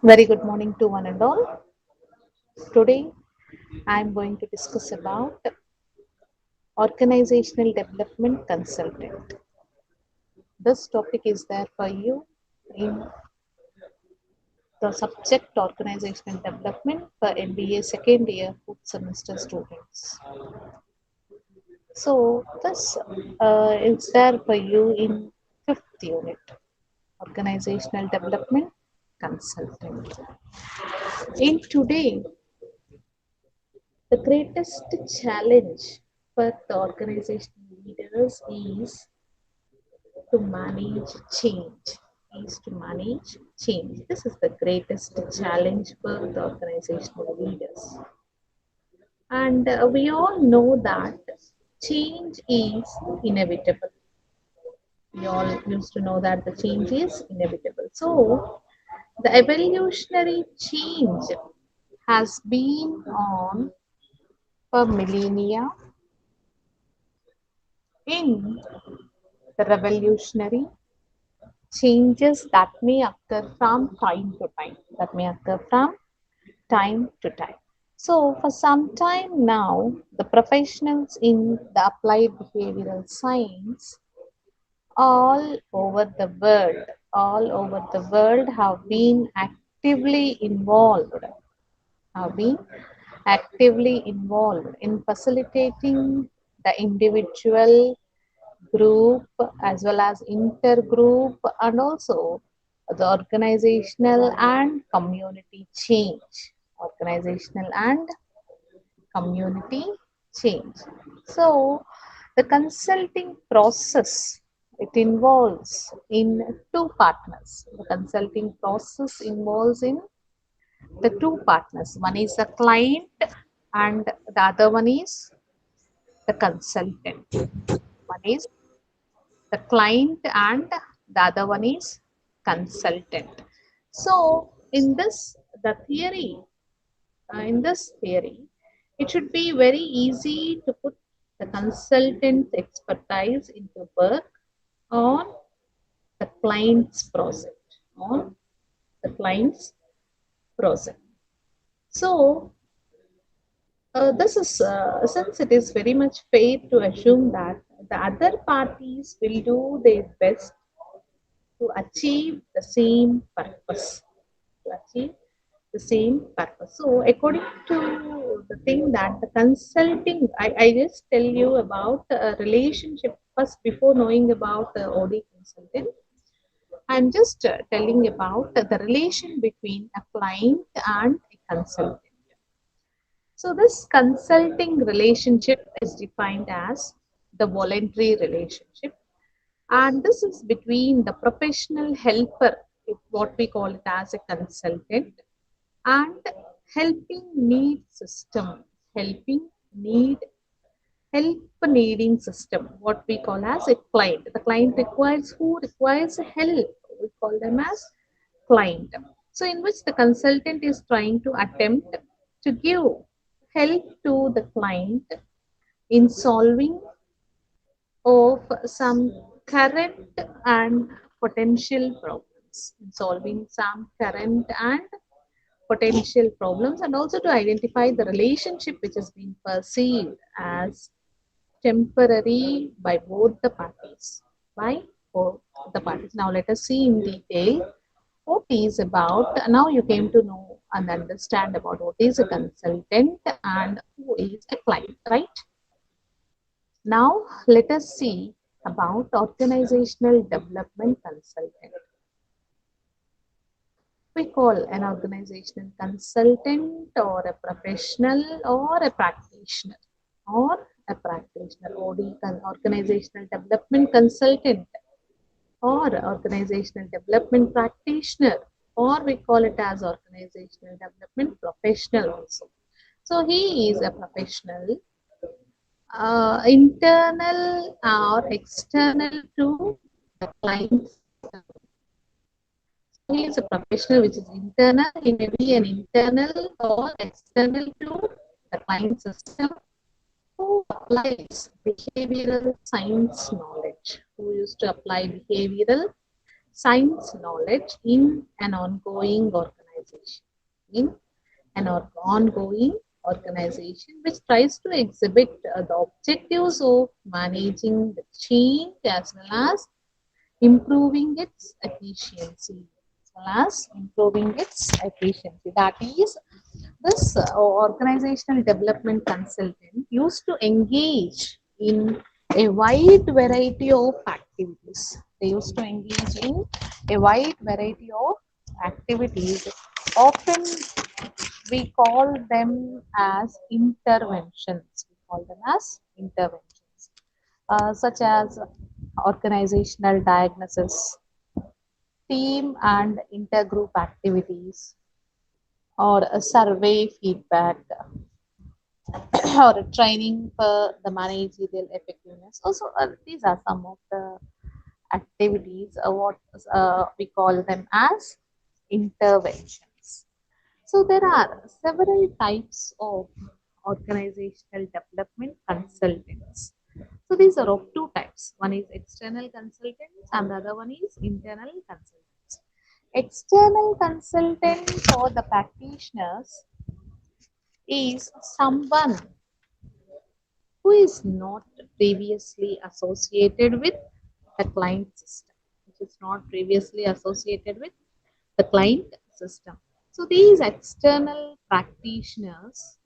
Very good morning to one and all. Today I am going to discuss about organizational development consultant. This topic is there for you in the subject organizational development for MBA second year fourth semester students. So this is there for you in fifth unit organizational development consultant. In today, the greatest challenge for the organizational leaders to manage change. Is to manage change. This is the greatest challenge for the organizational leaders. And we all know that change is inevitable. We all used to know that the change is inevitable. So, the evolutionary change has been on for millennia in the revolutionary changes that may occur from time to time. That may occur from time to time. So, for some time now, the professionals in the applied behavioral science all over the world have been actively involved in facilitating the individual group as well as intergroup and also the organizational and community change. So the consulting process, it involves in two partners. The consulting process involves in the two partners. One is the client and the other one is the consultant. One is the client and the other one is consultant. So the theory in this theory, it should be very easy to put the consultant's expertise into work on the client's project on the client's project. So this is since it is very much fair to assume that the other parties will do their best to achieve the same purpose. To achieve the same purpose. So, according to the thing that the consulting, I just tell you about a relationship first before knowing about the OD consultant. I'm just telling about the relation between a client and a consultant. So, this consulting relationship is defined as the voluntary relationship, and this is between the professional helper, what we call it as a consultant, and helping need system, helping need help needing system, what we call as a client. The client requires help. We call them as client. So in which the consultant is trying to attempt to give help to the client in solving of some current and potential problems, in solving some current and potential problems, and also to identify the relationship which is being perceived as temporary by both the parties. By both the parties. Now let us see in detail what is about. Now you came to know and understand about what is a consultant and who is a client, right? Now let us see about organizational development consultant. We call an organizational consultant or a professional or a practitioner OD, organizational development consultant or organizational development practitioner, or we call it as organizational development professional also. So he is a professional, internal or external to the client's. He is a professional which is internal. He may be an internal or external to the client system who applies behavioral science knowledge, who used to apply behavioral science knowledge in an ongoing organization. organization. In an ongoing organization which tries to exhibit the objectives of managing the change as well as improving its efficiency as well as improving its efficiency. That is, this organizational development consultant used to engage in a wide variety of activities. They used to engage in a wide variety of activities. Often we call them as interventions. We call them as interventions, such as organizational diagnosis, team and intergroup activities, or a survey feedback, or a training for the managerial effectiveness. Also, these are some of the activities, what we call them as interventions. So there are several types of organizational development consultants. So these are of two types. One is external consultants and the other one is internal consultants. External consultant for the practitioners is someone who is not previously associated with the client system, which is not previously associated with the client system. So these external practitioners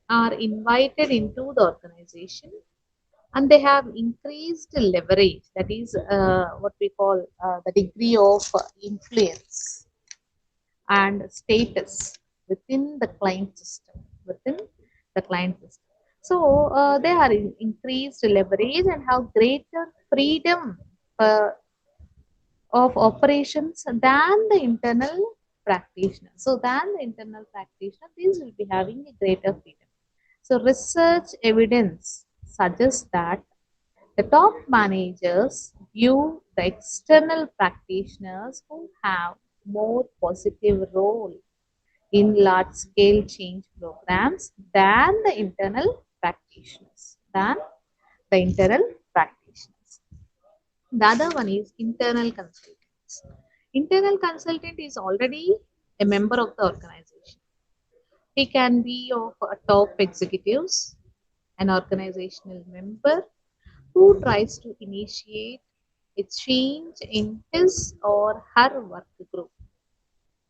are invited into the organization and they have increased leverage, that is what we call the degree of influence and status within the client system, within the client system. So they are increased leverage and have greater freedom uh, of operations than the internal practitioner. So than the internal practitioner, these will be having a greater freedom. So research evidence suggests that the top managers view the external practitioners who have more positive role in large scale change programs than the internal practitioners. Than the internal practitioners. The other one is internal consultants. Internal consultant is already a member of the organization. He can be of a top executives, an organizational member who tries to initiate a change in his or her work group,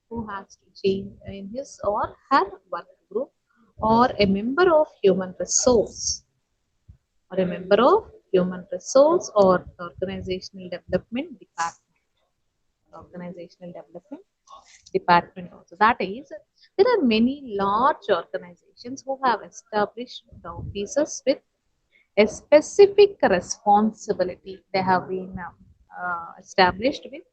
who has to change in his or her work group, or a member of human resource, or a member of human resource or organizational development department, organizational development department also. That is, there are many large organizations who have established the offices with a specific responsibility. They have been established with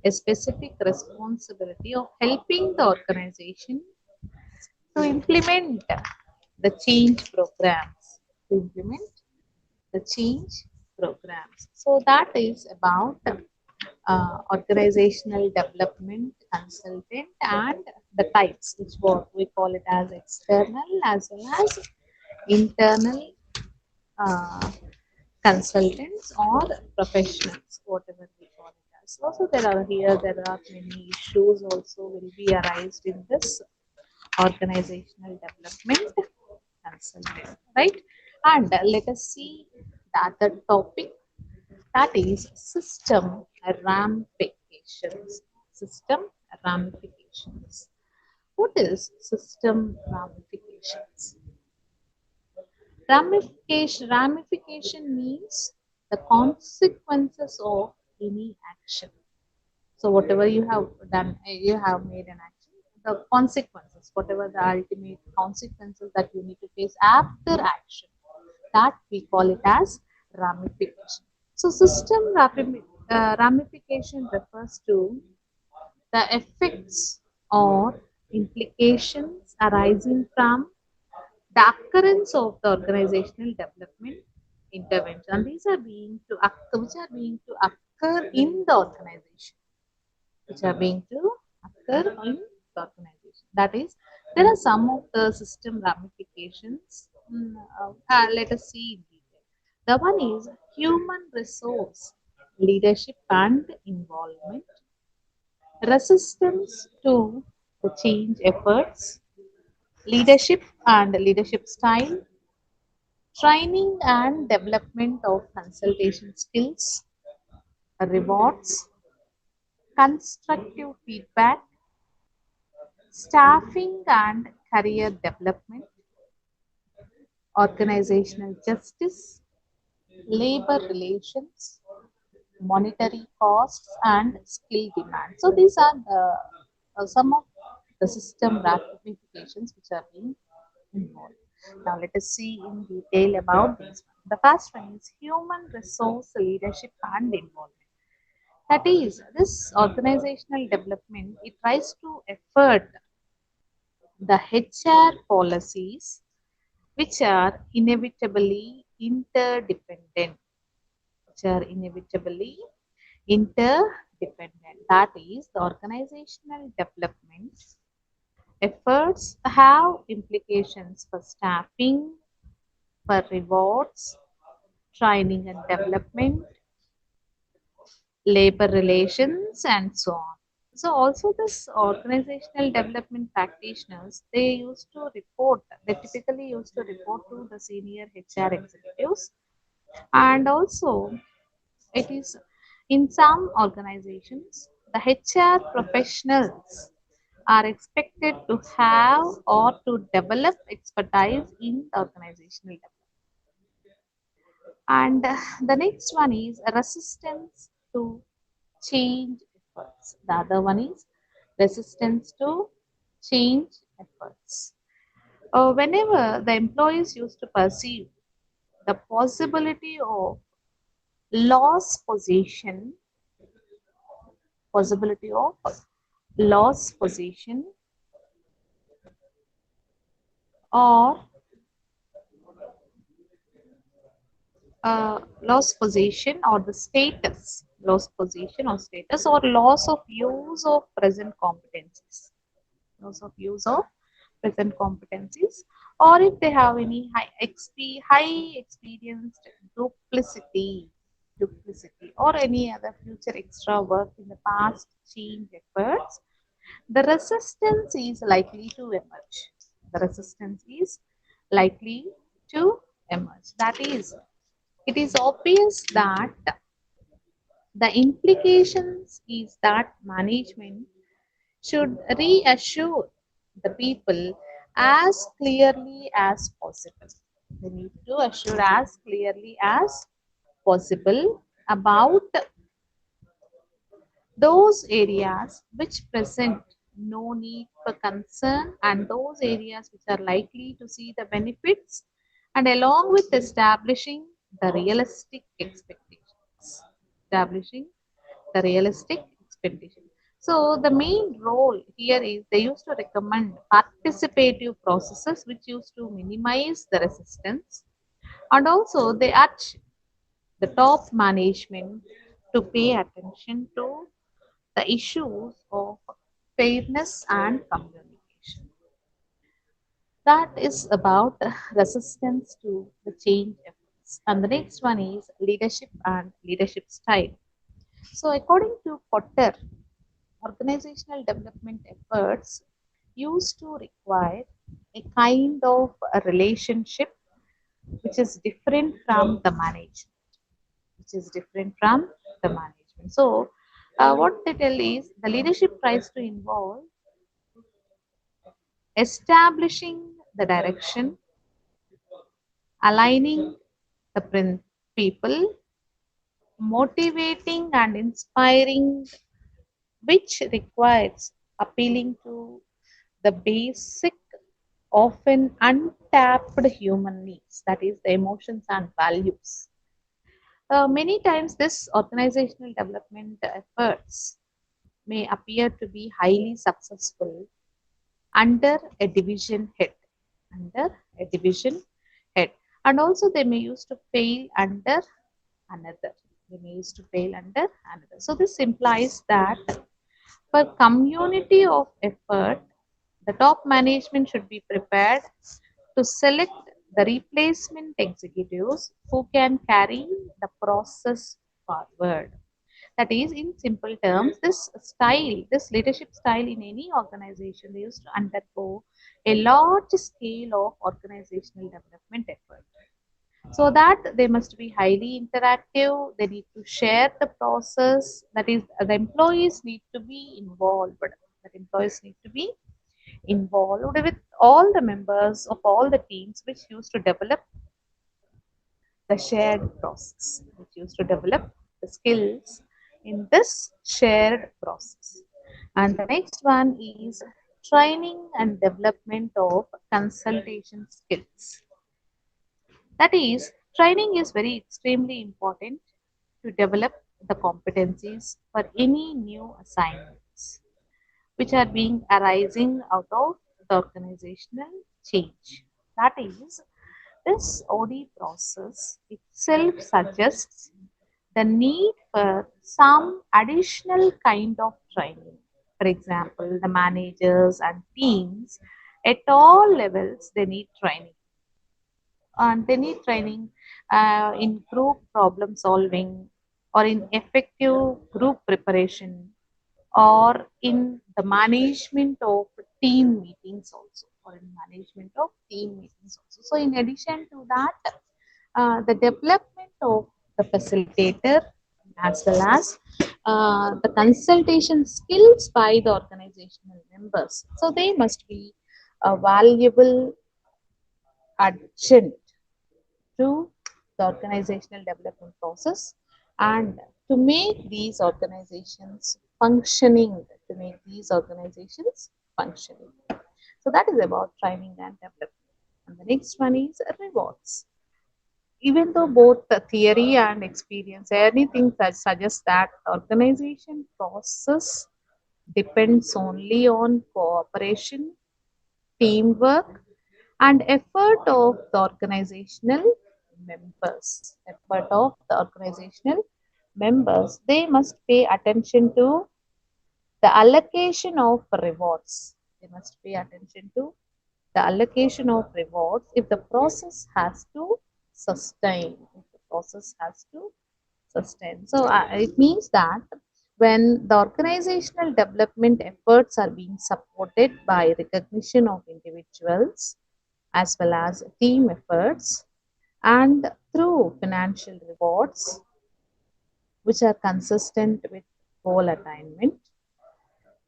a specific responsibility of helping the organization to implement the change programs, to implement the change programs. So that is about organizational development consultant and the types, which what we call it as external as well as internal uh, consultants or professionals, whatever we call it as. Also, there are many issues also will be arised in this organizational development consultant, right? And let us see the other topic, that is system ramifications. System ramifications. What is system ramifications? Ramification means the consequences of any action. So whatever you have done, you have made an action. The consequences, whatever the ultimate consequences that you need to face after action, that we call it as ramification. So system ramification refers to the effects or implications arising from the occurrence of the organizational development intervention. And these are being to occur, which are being to occur in the organization, which are being to occur in the organization. That is, there are some of the system ramifications. Let us see in detail. The one is human resource leadership and involvement, resistance to the change efforts, leadership and leadership style, training and development of consultation skills, rewards, constructive feedback, staffing and career development, organizational justice, labor relations, monetary costs, and skill demand. So these are some of the system ramifications which are being involved. Now let us see in detail about this one. The first one is human resource leadership and involvement. That is, this organizational development, it tries to effort the HR policies which are inevitably interdependent, which are inevitably interdependent. That is, the organizational development efforts have implications for staffing, for rewards, training and development, labor relations, and so on. So also this organizational development practitioners, they typically used to report to the senior HR executives, and also it is in some organizations, the HR professionals are expected to have or to develop expertise in organizational development. And the next one is resistance to change efforts. The other one is resistance to change efforts. Whenever the employees used to perceive the possibility of loss position, possibility of loss position or loss position or the status, loss position or status or loss of use of present competencies, loss of use of present competencies, or if they have any high experienced duplicity or any other future extra work in the past change efforts, the resistance is likely to emerge. The resistance is likely to emerge. That is, it is obvious that the implications is that management should reassure the people as clearly as possible. They need to assure as clearly as possible about those areas which present no need for concern and those areas which are likely to see the benefits, and along with establishing the realistic expectations. Establishing the realistic expectation. So the main role here is they used to recommend participative processes which used to minimize the resistance, and also they urge the top management to pay attention to the issues of fairness and communication. That is about resistance to the change efforts. And the next one is leadership and leadership style. So, according to Potter, organizational development efforts used to require a kind of a relationship which is different from the management, which is different from the management. So, what they tell is the leadership tries to involve establishing the direction, aligning the people, motivating and inspiring, which requires appealing to the basic, often untapped human needs, that is, the emotions and values. Many times, this organizational development efforts may appear to be highly successful under a division head, under a division head, and also they may use to fail under another. They may use to fail under another. So this implies that for community of effort, the top management should be prepared to select the replacement executives who can carry the process forward. That is, in simple terms, this style, this leadership style in any organization, they used to undergo a large scale of organizational development effort. So that they must be highly interactive, they need to share the process, that is, the employees need to be involved. That employees need to be involved with all the members of all the teams which used to develop the shared process, which used to develop the skills in this shared process. And the next one is training and development of consultation skills. That is, training is very extremely important to develop the competencies for any new assignments which are being arising out of the organizational change. That is, this OD process itself suggests the need for some additional kind of training. For example, the managers and teams at all levels they need training, and they need training in group problem solving, or in effective group preparation, or in the management of team meetings also, or in management of team meetings also. So in addition to that, the development of the facilitator, as well as the consultation skills by the organizational members, so they must be a valuable adjunct to the organizational development process, and to make these organizations functioning, to make these organizations functioning. So that is about training and development. And the next one is rewards. Even though both the theory and experience, anything that suggests that organization process depends only on cooperation, teamwork, and effort of the organizational members. Effort of the organizational members. They must pay attention to the allocation of rewards. They must pay attention to the allocation of rewards if the process has to sustain. If the process has to sustain. So it means that when the organizational development efforts are being supported by recognition of individuals as well as team efforts, and through financial rewards which are consistent with goal attainment,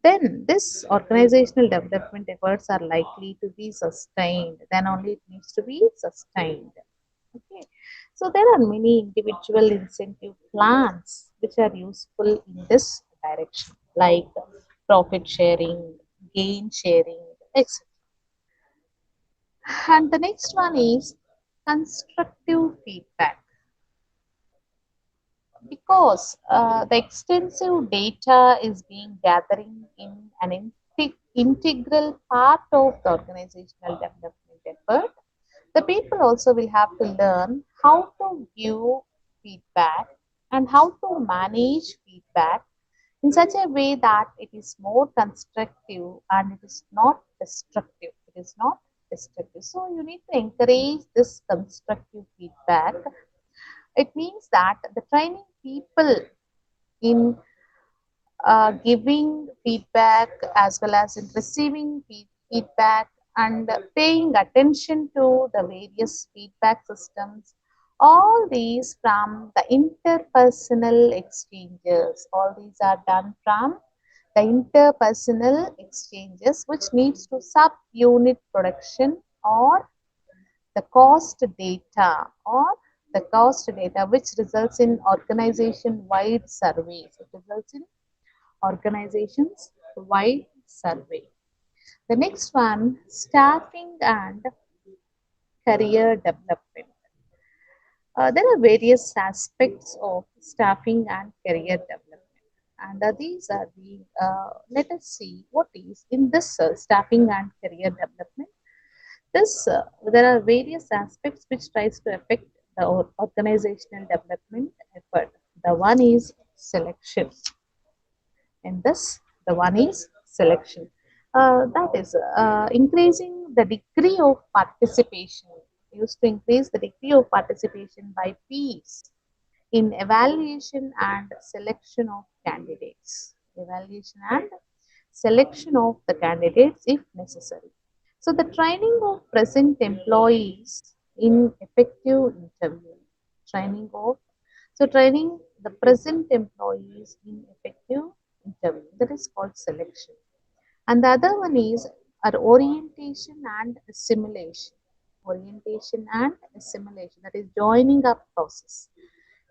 then this organizational development efforts are likely to be sustained. Then only it needs to be sustained. Okay. So there are many individual incentive plans which are useful in this direction, like profit sharing, gain sharing, etc. And the next one is constructive feedback. Because the extensive data is being gathering in an integral part of the organizational development effort, the people also will have to learn how to give feedback and how to manage feedback in such a way that it is more constructive and it is not destructive. It is not destructive. So you need to encourage this constructive feedback. It means that the training people in giving feedback as well as in receiving feedback, and paying attention to the various feedback systems, all these from the interpersonal exchanges, all these are done from the interpersonal exchanges, which leads to subunit production, or the cost data, or the cost data which results in organization wide surveys. It results in organizations wide survey. The next one, staffing and career development. There are various aspects of staffing and career development, and these are the let us see what is in this staffing and career development. This there are various aspects which tries to affect the organizational development effort. The one is selection. In this, the one is selection. That is increasing the degree of participation. Used to increase the degree of participation by peers in evaluation and selection of candidates. Evaluation and selection of the candidates if necessary. So the training of present employees in effective interview. Training of training the present employees in effective interview. That is called selection. And the other one is our orientation and assimilation. Orientation and assimilation, that is joining up process.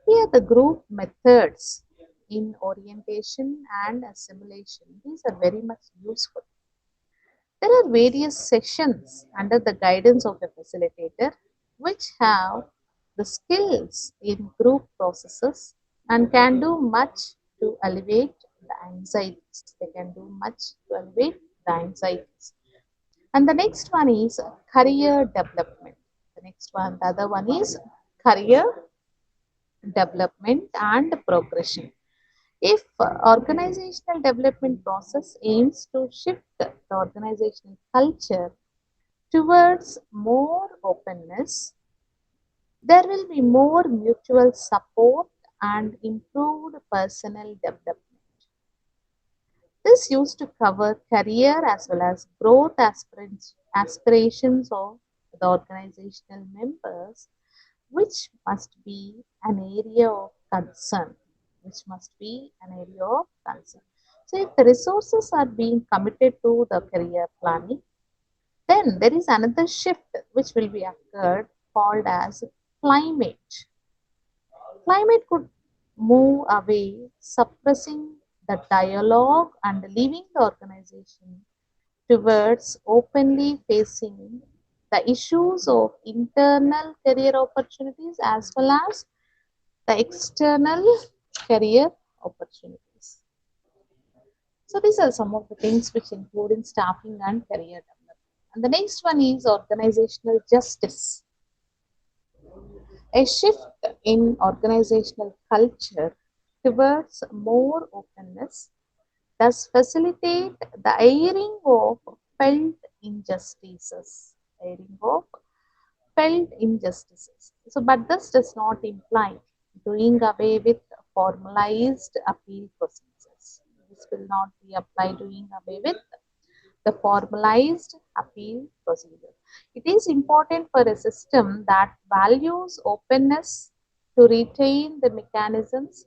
Here the group methods in orientation and assimilation, these are very much useful. There are various sessions under the guidance of a facilitator which have the skills in group processes and can do much to alleviate the anxieties. They can do much to alleviate the anxieties. And the next one is career development. The next one, the other one is career development and progression. If organizational development process aims to shift the organizational culture towards more openness, there will be more mutual support and improved personal development. This used to cover career as well as growth aspirations of the organizational members, which must be an area of concern. Which must be an area of concern. So, if the resources are being committed to the career planning, then there is another shift which will be occurred called as climate. Climate could move away, suppressing the dialogue and leaving the organization towards openly facing the issues of internal career opportunities as well as the external career opportunities. So these are some of the things which include in staffing and career development. And the next one is organizational justice. A shift in organizational culture towards more openness does facilitate the airing of felt injustices. Airing of felt injustices. So, but this does not imply doing away with formalized appeal procedures. This will not be applied doing away with the formalized appeal procedure. It is important for a system that values openness to retain the mechanisms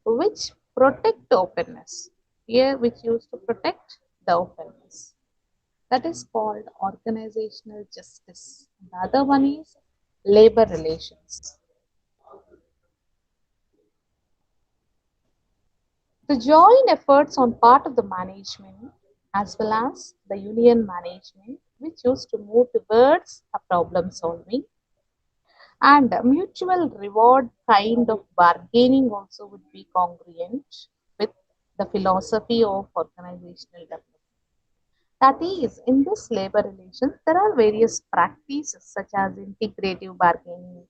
which protect the openness. Here, which used to protect the openness. That is called organizational justice. The other one is labor relations. The joint efforts on part of the management as well as the union management, which used to move towards a problem solving and a mutual reward kind of bargaining also would be congruent with the philosophy of organizational development. That is, in this labor relations, there are various practices such as integrative bargaining,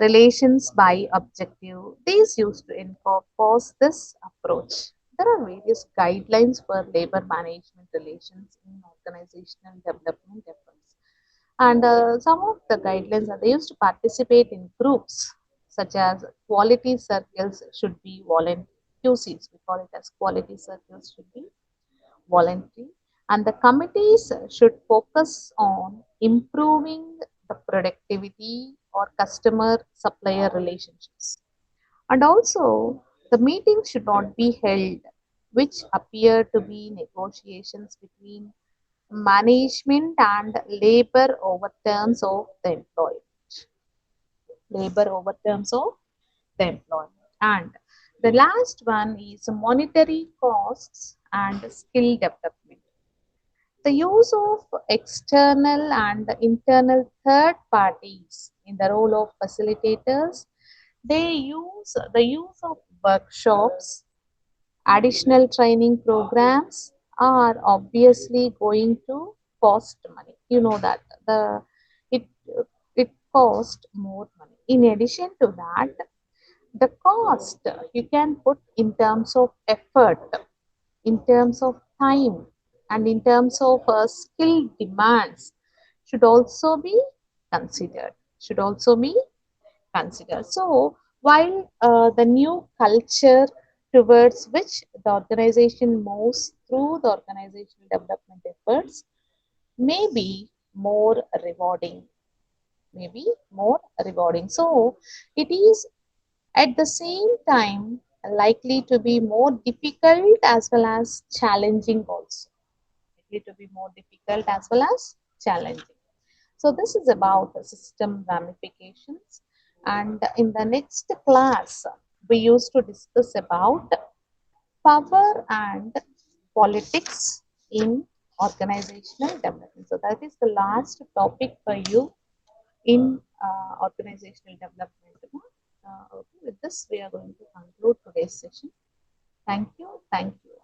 relations by objective. These used to enforce this approach. There are various guidelines for labor management relations in organizational development efforts. And some of the guidelines are they used to participate in groups such as quality circles should be voluntary. QCs, we call it as quality circles should be voluntary, and the committees should focus on improving the productivity or customer supplier relationships. And also, the meetings should not be held which appear to be negotiations between management and labor over terms of the employment. Labor over terms of the employment. And the last one is monetary costs and skill development. The use of external and internal third parties in the role of facilitators, they use the use of workshops, additional training programs are obviously going to cost money. You know that the it it cost more money. In addition to that, the cost you can put in terms of effort, in terms of time, and in terms of skill demands should also be considered. Should also be considered. So while the new culture towards which the organization moves through the organizational development efforts may be more rewarding, maybe more rewarding. So it is at the same time likely to be more difficult as well as challenging also. Likely to be more difficult as well as challenging. So this is about the system ramifications. And in the next class, we used to discuss about power and politics in organizational development. So that is the last topic for you in organizational development. Okay, with this, we are going to conclude today's session. Thank you. Thank you.